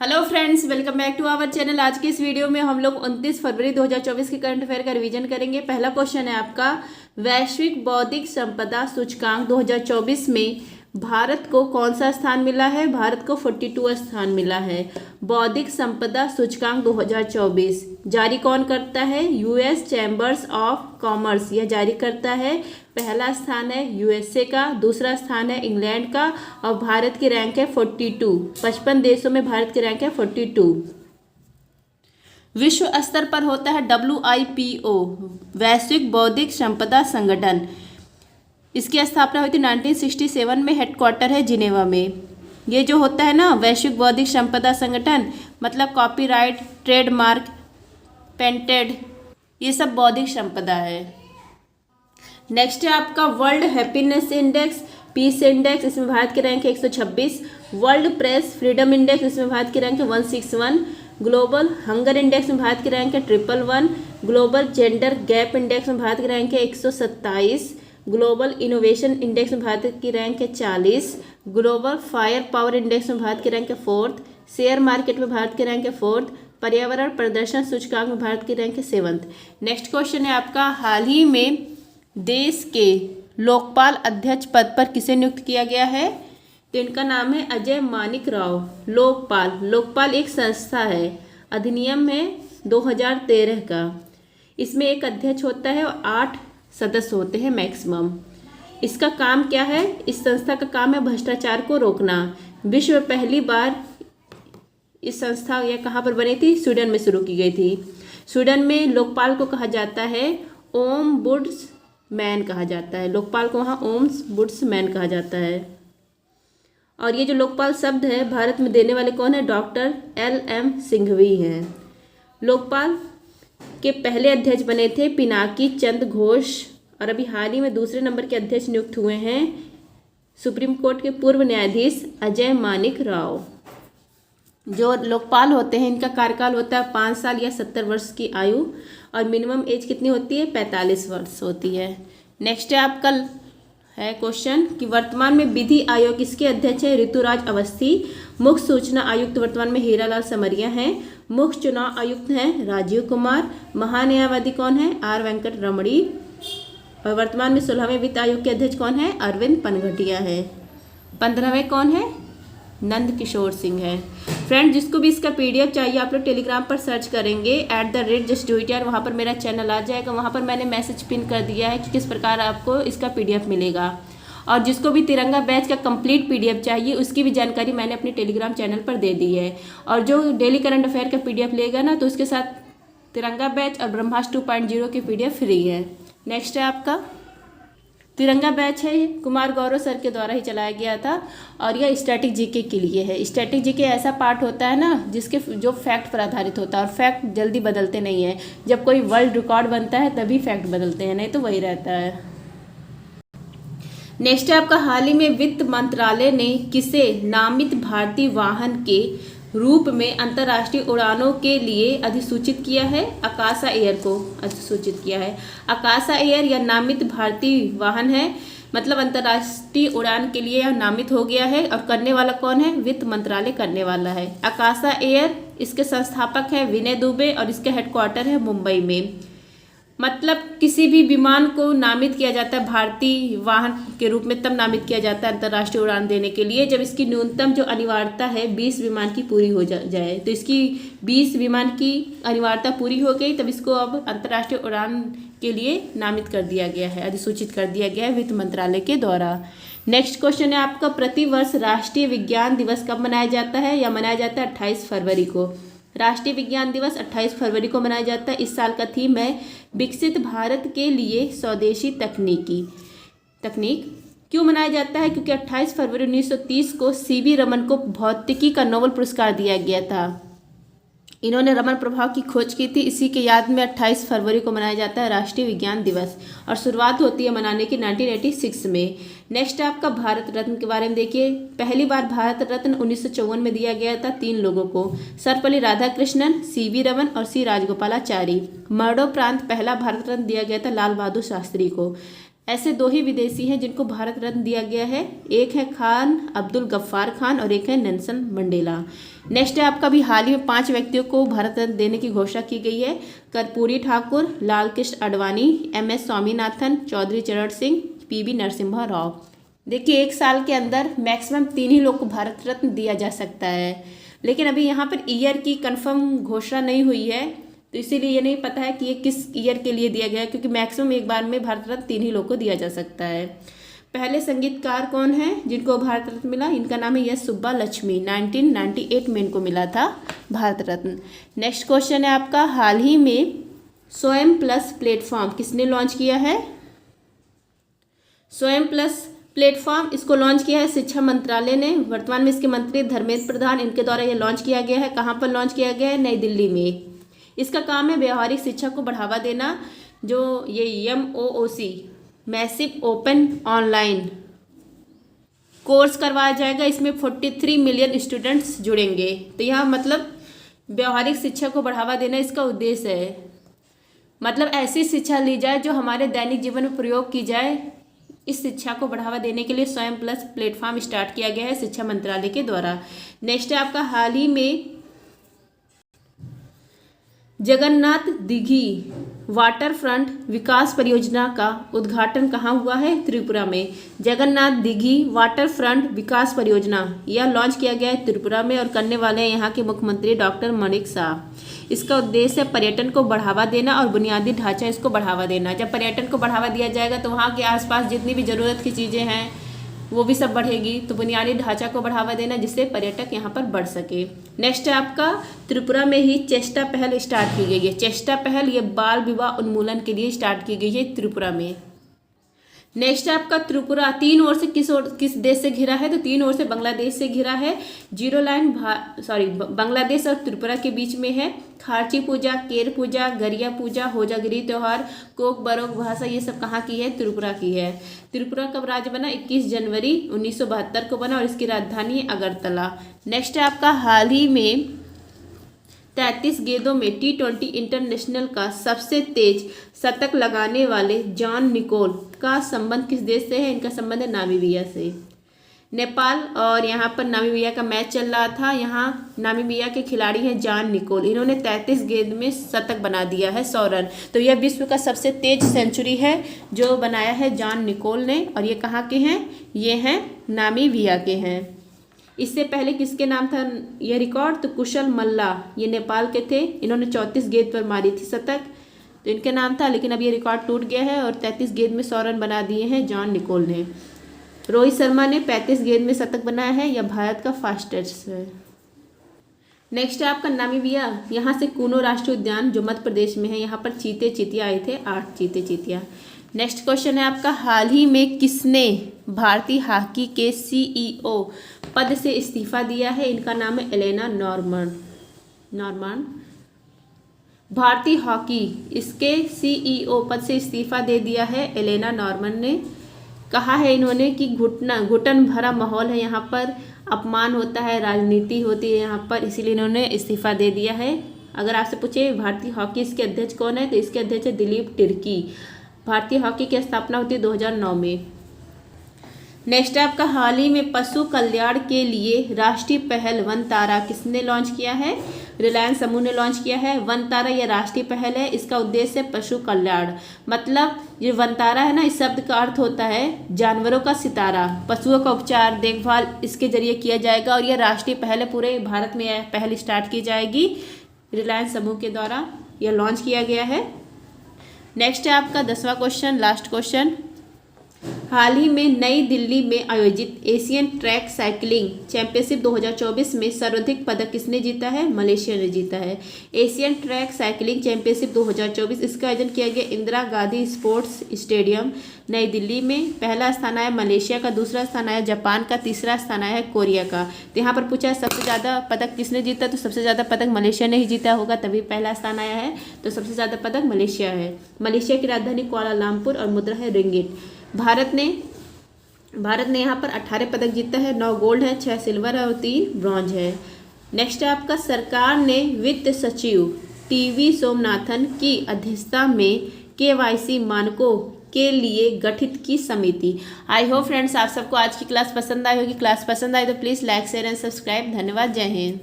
Hello friends, welcome back to our channel. आज की इस वीडियो में हम लोग 29 फरवरी 2024 के करंट अफेयर का रिवीजन करेंगे। पहला क्वेश्चन है आपका, वैश्विक बौद्धिक संपदा सूचकांक 2024 में भारत को कौन सा स्थान मिला है? भारत को 42वां स्थान मिला है। बौद्धिक संपदा सूचकांक 2024 जारी कौन करता है? यूएस चैम्बर्स ऑफ कॉमर्स यह जारी करता है। पहला स्थान है यूएसए का, दूसरा स्थान है इंग्लैंड का और भारत की रैंक है 42। 55 देशों में भारत की रैंक है 42। विश्व स्तर पर होता है WIPO, वैश्विक बौद्धिक संपदा संगठन। इसकी स्थापना हुई थी 1967 में। हेडक्वार्टर है जिनेवा में। ये जो होता है ना वैश्विक बौद्धिक संपदा संगठन, मतलब कॉपीराइट, ट्रेडमार्क, पेटेंट, ये सब बौद्धिक संपदा है। नेक्स्ट है आपका world happiness index, peace index, इसमें भारत की रैंक है 126। वर्ल्ड प्रेस फ्रीडम इंडेक्स, इसमें भारत की रैंक है 161। ग्लोबल हंगर इंडेक्स में भारत की रैंक है 111। ग्लोबल जेंडर गैप इंडेक्स में भारत की रैंक है 127। ग्लोबल इनोवेशन इंडेक्स में भारत की रैंक है 40। ग्लोबल फायर पावर इंडेक्स में भारत की रैंक है 4th। शेयर मार्केट में भारत की रैंक है 4th। पर्यावरण प्रदर्शन सूचकांक में भारत की रैंक है 7th। नेक्स्ट क्वेश्चन है आपका, हाल ही में देश के लोकपाल अध्यक्ष पद पर किसे नियुक्त किया गया है? तो इनका नाम है अजय मानिक राव। लोकपाल एक संस्था है, अधिनियम है 2013 का। इसमें एक अध्यक्ष होता है और 8 सदस्य होते हैं मैक्सिमम। इसका काम क्या है? इस संस्था का काम है भ्रष्टाचार को रोकना। विश्व में पहली बार इस संस्था यह कहाँ पर बनी थी? स्वीडन में शुरू की गई थी। स्वीडन में लोकपाल को कहा जाता है ओम्बुड्समैन कहा जाता है। लोकपाल को वहाँ ओम्बुड्समैन कहा जाता है। और ये जो लोकपाल शब्द है भारत में देने वाले कौन है? डॉक्टर LM सिंघवी हैं। लोकपाल के पहले अध्यक्ष बने थे पिनाकी चंद्र घोष और अभी हाल ही में दूसरे नंबर के अध्यक्ष नियुक्त हुए हैं सुप्रीम कोर्ट के पूर्व न्यायाधीश अजय मानिक राव। जो लोकपाल होते हैं इनका कार्यकाल होता है 5 साल या 70 वर्ष की आयु और मिनिमम एज कितनी होती है? 45 वर्ष होती है। नेक्स्ट है आपका है क्वेश्चन कि वर्तमान में विधि आयोग किसके अध्यक्ष है? ऋतुराज अवस्थी। मुख्य सूचना आयुक्त वर्तमान में हीरालाल समरिया हैं। मुख्य चुनाव आयुक्त हैं राजीव कुमार। महान्यायवादी कौन है? R वेंकट रमणी। और वर्तमान में 16वें वित्त आयोग के अध्यक्ष कौन है? अरविंद पनघटिया है। 15वें कौन है? नंद किशोर सिंह है। फ्रेंड, जिसको भी इसका PDF चाहिए आप लोग टेलीग्राम पर सर्च करेंगे @justdoityar, वहाँ पर मेरा चैनल आ जाएगा। वहाँ पर मैंने मैसेज पिन कर दिया है कि किस प्रकार आपको इसका PDF मिलेगा। और जिसको भी तिरंगा बैच का कंप्लीट PDF चाहिए उसकी भी जानकारी मैंने अपने टेलीग्राम चैनल पर दे दी है। और जो डेली करंट अफेयर का PDF लेगा ना तो उसके साथ तिरंगा बैच और ब्रह्मास्त्र 2.0 की PDF फ्री है। नेक्स्ट है आपका तिरंगा बैच है, कुमार गौरव सर के द्वारा ही चलाया गया था और यह स्टैटिक जीके के लिए है। स्टैटिक जीके ऐसा पार्ट होता है ना जिसके जो फैक्ट पर आधारित होता है और फैक्ट जल्दी बदलते नहीं है। जब कोई वर्ल्ड रिकॉर्ड बनता है तभी फैक्ट बदलते हैं, नहीं तो वही रहता है। नेक्स्ट है आपका, हाल ही में वित्त मंत्रालय ने किसे नामित भारतीय वाहन के रूप में अंतर्राष्ट्रीय उड़ानों के लिए अधिसूचित किया है? आकाशा एयर को अधिसूचित किया है। आकाशा एयर यह नामित भारतीय वाहन है, मतलब अंतर्राष्ट्रीय उड़ान के लिए यह नामित हो गया है। और करने वाला कौन है? वित्त मंत्रालय करने वाला है। आकाशा एयर, इसके संस्थापक है विनय दुबे और इसका हेडक्वार्टर है मुंबई में। मतलब किसी भी विमान को नामित किया जाता है भारतीय वाहन के रूप में तब नामित किया जाता है अंतर्राष्ट्रीय उड़ान देने के लिए जब इसकी न्यूनतम जो अनिवार्यता है 20 विमान की पूरी हो जाए। तो इसकी 20 विमान की अनिवार्यता पूरी हो गई, तब इसको अब अंतर्राष्ट्रीय उड़ान के लिए नामित कर दिया गया है, अधिसूचित कर दिया गया है वित्त मंत्रालय के द्वारा। नेक्स्ट क्वेश्चन है आपका, प्रतिवर्ष राष्ट्रीय विज्ञान दिवस कब मनाया जाता है? या मनाया जाता है 28 फरवरी को। राष्ट्रीय विज्ञान दिवस 28 फरवरी को मनाया जाता है। इस साल का थीम है विकसित भारत के लिए स्वदेशी तकनीक। क्यों मनाया जाता है? क्योंकि 28 फरवरी 1930 को CV रमन को भौतिकी का नोबेल पुरस्कार दिया गया था। इन्होंने रमन प्रभाव की खोज की थी। इसी के याद में 28 फरवरी को मनाया जाता है राष्ट्रीय विज्ञान दिवस और शुरुआत होती है मनाने की 1986 में। नेक्स्ट आपका भारत रत्न के बारे में देखिए। पहली बार भारत रत्न 1954 में दिया गया था 3 लोगों को, सर्वपल्ली राधाकृष्णन, CV रमन और C राजगोपालाचारी। मरणोपरांत पहला भारत रत्न दिया गया था लाल बहादुर शास्त्री को। ऐसे 2 ही विदेशी हैं जिनको भारत रत्न दिया गया है, एक है खान अब्दुल गफ्फार खान और एक है नेल्सन मंडेला। नेक्स्ट है आपका भी हाल ही में 5 व्यक्तियों को भारत रत्न देने की घोषणा की गई है। कर्पूरी ठाकुर, लाल कृष्ण आडवाणी, MS स्वामीनाथन, चौधरी चरण सिंह, PV नरसिम्हा राव। देखिए 1 साल के अंदर मैक्सिमम 3 ही लोग को भारत रत्न दिया जा सकता है, लेकिन अभी यहाँ पर ईयर की कंफर्म घोषणा नहीं हुई है, तो इसीलिए ये नहीं पता है कि ये किस ईयर के लिए दिया गया है, क्योंकि मैक्सिमम एक बार में भारत रत्न 3 ही लोग को दिया जा सकता है। पहले संगीतकार कौन है जिनको भारत रत्न मिला? इनका नाम है यस सुब्बा लक्ष्मी। 1998 में इनको मिला था भारत रत्न। नेक्स्ट क्वेश्चन है आपका, हाल ही में स्वयं प्लस प्लेटफॉर्म किसने लॉन्च किया है? स्वयं प्लस प्लेटफॉर्म इसको लॉन्च किया है शिक्षा मंत्रालय ने। वर्तमान में इसके मंत्री धर्मेंद्र प्रधान, इनके द्वारा ये लॉन्च किया गया है। कहाँ पर लॉन्च किया गया है? नई दिल्ली में। इसका काम है व्यवहारिक शिक्षा को बढ़ावा देना। जो ये MOOC massive open online course करवाया जाएगा, इसमें 43 मिलियन स्टूडेंट्स जुड़ेंगे। तो यह मतलब व्यवहारिक शिक्षा को बढ़ावा देना इसका उद्देश्य है। मतलब ऐसी शिक्षा ली जाए जो हमारे दैनिक जीवन में प्रयोग की जाए। इस शिक्षा को बढ़ावा देने के लिए स्वयं प्लस प्लेटफॉर्म स्टार्ट किया गया है शिक्षा मंत्रालय के द्वारा। नेक्स्ट है आपका, हाल ही में जगन्नाथ दिघी वाटर फ्रंट विकास परियोजना का उद्घाटन कहाँ हुआ है? त्रिपुरा में। जगन्नाथ दिघी वाटर फ्रंट विकास परियोजना यह लॉन्च किया गया है त्रिपुरा में और करने वाले हैं यहाँ के मुख्यमंत्री डॉक्टर माणिक साह। इसका उद्देश्य है पर्यटन को बढ़ावा देना और बुनियादी ढांचा इसको बढ़ावा देना। जब पर्यटन को बढ़ावा दिया जाएगा तो वहाँ के आसपास जितनी भी ज़रूरत की चीज़ें हैं वो भी सब बढ़ेगी। तो बुनियादी ढांचा को बढ़ावा देना जिससे पर्यटक यहाँ पर बढ़ सके। नेक्स्ट है आपका, त्रिपुरा में ही चेष्टा पहल स्टार्ट की गई है। चेष्टा पहल ये बाल विवाह उन्मूलन के लिए स्टार्ट की गई है त्रिपुरा में। नेक्स्ट है आपका, त्रिपुरा 3 ओर से किस देश से घिरा है? तो 3 ओर से बांग्लादेश से घिरा है। जीरो लाइन बांग्लादेश और त्रिपुरा के बीच में है। खारची पूजा, केर पूजा, गरिया पूजा, होजागिरी त्यौहार, कोक बरोक भाषा ये सब कहाँ की है? त्रिपुरा की है। त्रिपुरा कब राज्य बना? 21 जनवरी 1972 को बना और इसकी राजधानी अगरतला। नेक्स्ट है आपका, हाल ही में 33 गेंदों में T20 इंटरनेशनल का सबसे तेज शतक लगाने वाले जॉन निकोल का संबंध किस देश से है? इनका संबंध है नामीबिया से। नेपाल और यहाँ पर नामीबिया का मैच चल रहा था। यहाँ नामीबिया के खिलाड़ी हैं जॉन निकोल। इन्होंने 33 गेंद में शतक बना दिया है, 100 रन। तो यह विश्व का सबसे तेज सेंचुरी है जो बनाया है जॉन निकोल ने। और ये कहाँ के हैं? ये हैं नामीबिया के हैं। इससे पहले किसके नाम था यह रिकॉर्ड? तो कुशल मल्ला, ये नेपाल के थे। इन्होंने 34 गेंद पर मारी थी शतक, तो इनके नाम था। लेकिन अब ये रिकॉर्ड टूट गया है और 33 गेंद में 100 रन बना दिए हैं जॉन निकोल ने। रोहित शर्मा ने 35 गेंद में शतक बनाया है। यह भारत का फास्टेस्ट है। नेक्स्ट है आपका नामीबिया। यहाँ से कूनो राष्ट्रीय उद्यान जो मध्य प्रदेश में है, यहाँ पर चीते चीतिया आए थे, 8 चीते चीतिया। नेक्स्ट क्वेश्चन है आपका, हाल ही में किसने भारतीय हॉकी के CEO पद से इस्तीफा दिया है? इनका नाम है एलेना नॉर्मन। भारतीय हॉकी इसके CEO पद से इस्तीफा दे दिया है एलेना नॉर्मन ने। कहा है इन्होंने कि घुटन भरा माहौल है, यहाँ पर अपमान होता है, राजनीति होती है यहाँ पर, इसीलिए इन्होंने इस्तीफा दे दिया है। अगर आपसे पूछे भारतीय हॉकी इसके अध्यक्ष कौन है, तो इसके अध्यक्ष है दिलीप तिर्की। भारतीय हॉकी की स्थापना होती है 2009 में। नेक्स्ट है आपका, हाल ही में पशु कल्याण के लिए राष्ट्रीय पहल वनतारा किसने लॉन्च किया है? रिलायंस समूह ने लॉन्च किया है। वनतारा यह राष्ट्रीय पहल है। इसका उद्देश्य है पशु कल्याण। मतलब ये वनतारा है ना, इस शब्द का अर्थ होता है जानवरों का सितारा। पशुओं का उपचार, देखभाल इसके जरिए किया जाएगा और यह राष्ट्रीय पहल है। पूरे भारत में यह पहल स्टार्ट की जाएगी। रिलायंस समूह के द्वारा यह लॉन्च किया गया है। नेक्स्ट है आपका 10वां क्वेश्चन, लास्ट क्वेश्चन। हाल ही में नई दिल्ली में आयोजित एशियन ट्रैक साइकिलिंग चैंपियनशिप 2024 में सर्वाधिक पदक किसने जीता है? मलेशिया ने जीता है। एशियन ट्रैक साइकिलिंग चैंपियनशिप 2024 इसका आयोजन किया गया इंदिरा गांधी स्पोर्ट्स स्टेडियम नई दिल्ली में। पहला स्थान आया मलेशिया का, दूसरा स्थान आया जापान का, तीसरा स्थान आया है कोरिया का। तो यहाँ पर पूछा है सबसे ज़्यादा पदक किसने जीता? तो सबसे ज़्यादा पदक मलेशिया ने ही जीता होगा, तभी पहला स्थान आया है। तो सबसे ज़्यादा पदक मलेशिया है। मलेशिया की राजधानी कुआलालंपुर और मुद्रा है रिंगिट। भारत ने यहाँ पर 18 पदक जीता है। 9 गोल्ड है, 6 सिल्वर है और 3 ब्रॉन्ज है। नेक्स्ट है आपका, सरकार ने वित्त सचिव TV सोमनाथन की अध्यक्षता में KYC मानकों के लिए गठित की समिति। आई होप फ्रेंड्स आप सबको आज की क्लास पसंद आई होगी। क्लास पसंद आई तो please like share and subscribe. धन्यवाद। जय हिंद।